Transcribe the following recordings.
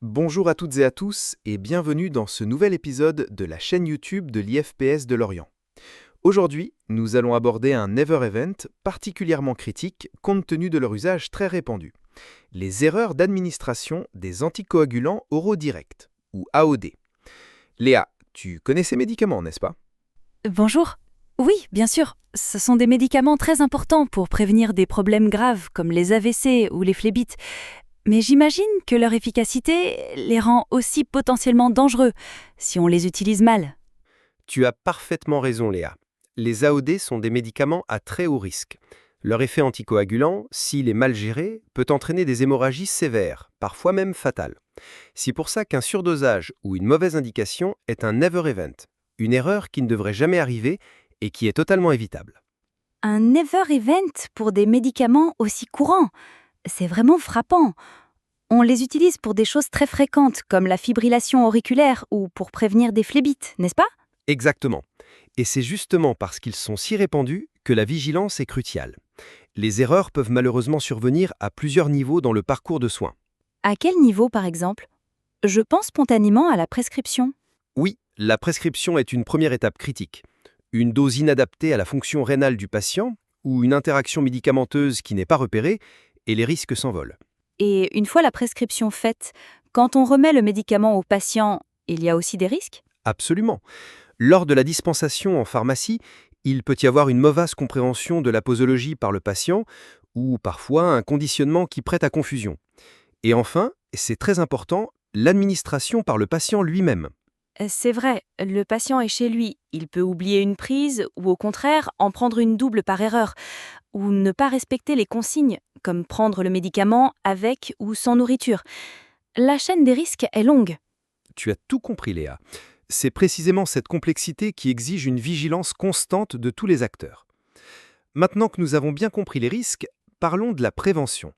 Bonjour à toutes et à tous et bienvenue dans ce nouvel épisode de la chaîne YouTube de l'IFPS de Lorient. Aujourd'hui, nous allons aborder un Never Event particulièrement critique compte tenu de leur usage très répandu. Les erreurs d'administration des anticoagulants oraux directs, ou AOD. Léa, tu connais ces médicaments, n'est-ce pas? Bonjour. Oui, bien sûr. Ce sont des médicaments très importants pour prévenir des problèmes graves comme les AVC ou les phlébites. Mais j'imagine que leur efficacité les rend aussi potentiellement dangereux si on les utilise mal. Tu as parfaitement raison, Léa. Les AOD sont des médicaments à très haut risque. Leur effet anticoagulant, s'il est mal géré, peut entraîner des hémorragies sévères, parfois même fatales. C'est pour ça qu'un surdosage ou une mauvaise indication est un never event, une erreur qui ne devrait jamais arriver et qui est totalement évitable. Un never event pour des médicaments aussi courants. C'est vraiment frappant. On les utilise pour des choses très fréquentes comme la fibrillation auriculaire ou pour prévenir des phlébites, n'est-ce pas? Exactement. Et c'est justement parce qu'ils sont si répandus que la vigilance est cruciale. Les erreurs peuvent malheureusement survenir à plusieurs niveaux dans le parcours de soins. À quel niveau, par exemple? Je pense spontanément à la prescription. Oui, la prescription est une première étape critique. Une dose inadaptée à la fonction rénale du patient ou une interaction médicamenteuse qui n'est pas repérée et les risques s'envolent. Et une fois la prescription faite, quand on remet le médicament au patient, il y a aussi des risques? Absolument. Lors de la dispensation en pharmacie, il peut y avoir une mauvaise compréhension de la posologie par le patient ou parfois un conditionnement qui prête à confusion. Et enfin, et c'est très important, l'administration par le patient lui-même. C'est vrai, le patient est chez lui. Il peut oublier une prise ou au contraire en prendre une double par erreur ou ne pas respecter les consignes, comme prendre le médicament avec ou sans nourriture. La chaîne des risques est longue. Tu as tout compris, Léa. C'est précisément cette complexité qui exige une vigilance constante de tous les acteurs. Maintenant que nous avons bien compris les risques, parlons de la prévention.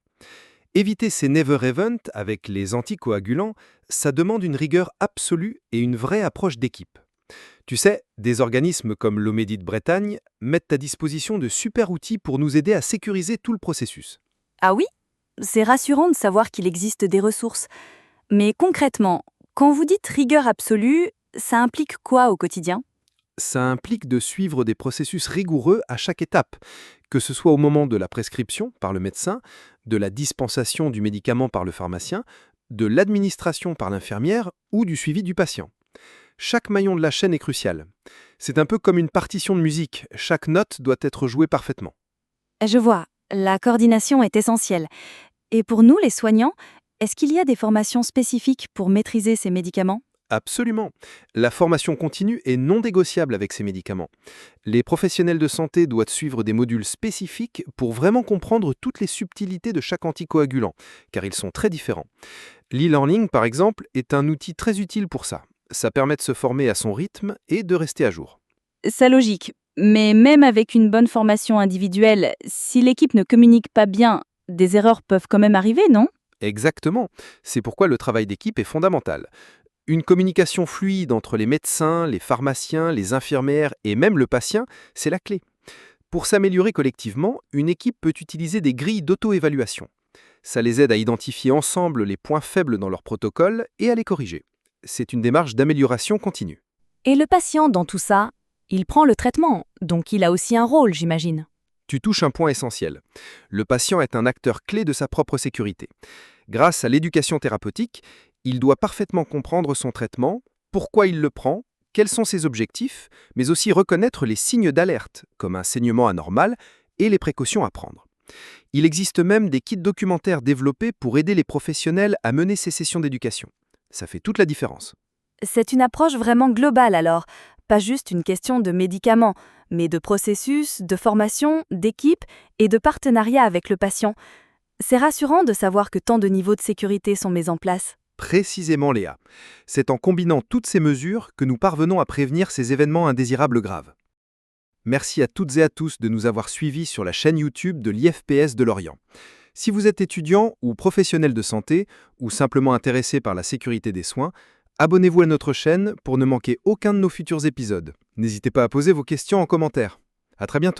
Éviter ces never events avec les anticoagulants, ça demande une rigueur absolue et une vraie approche d'équipe. Tu sais, des organismes comme l'Omédie de Bretagne mettent à disposition de super outils pour nous aider à sécuriser tout le processus. Ah oui? C'est rassurant de savoir qu'il existe des ressources. Mais concrètement, quand vous dites rigueur absolue, ça implique quoi au quotidien? Ça implique de suivre des processus rigoureux à chaque étape, que ce soit au moment de la prescription par le médecin, de la dispensation du médicament par le pharmacien, de l'administration par l'infirmière ou du suivi du patient. Chaque maillon de la chaîne est crucial. C'est un peu comme une partition de musique, chaque note doit être jouée parfaitement. Je vois, la coordination est essentielle. Et pour nous, les soignants, est-ce qu'il y a des formations spécifiques pour maîtriser ces médicaments? Absolument. La formation continue est non négociable avec ces médicaments. Les professionnels de santé doivent suivre des modules spécifiques pour vraiment comprendre toutes les subtilités de chaque anticoagulant, car ils sont très différents. L'e-learning, par exemple, est un outil très utile pour ça. Ça permet de se former à son rythme et de rester à jour. C'est logique. Mais même avec une bonne formation individuelle, si l'équipe ne communique pas bien, des erreurs peuvent quand même arriver, non? Exactement. C'est pourquoi le travail d'équipe est fondamental. Une communication fluide entre les médecins, les pharmaciens, les infirmières et même le patient, c'est la clé. Pour s'améliorer collectivement, une équipe peut utiliser des grilles d'auto-évaluation. Ça les aide à identifier ensemble les points faibles dans leur protocole et à les corriger. C'est une démarche d'amélioration continue. Et le patient, dans tout ça, il prend le traitement, donc il a aussi un rôle, j'imagine. Tu touches un point essentiel. Le patient est un acteur clé de sa propre sécurité. Grâce à l'éducation thérapeutique, il doit parfaitement comprendre son traitement, pourquoi il le prend, quels sont ses objectifs, mais aussi reconnaître les signes d'alerte, comme un saignement anormal, et les précautions à prendre. Il existe même des kits documentaires développés pour aider les professionnels à mener ces sessions d'éducation. Ça fait toute la différence. C'est une approche vraiment globale alors, pas juste une question de médicaments, mais de processus, de formation, d'équipe et de partenariat avec le patient. C'est rassurant de savoir que tant de niveaux de sécurité sont mis en place. Précisément, Léa. C'est en combinant toutes ces mesures que nous parvenons à prévenir ces événements indésirables graves. Merci à toutes et à tous de nous avoir suivis sur la chaîne YouTube de l'IFPS de Lorient. Si vous êtes étudiant ou professionnel de santé, ou simplement intéressé par la sécurité des soins, abonnez-vous à notre chaîne pour ne manquer aucun de nos futurs épisodes. N'hésitez pas à poser vos questions en commentaire. À très bientôt.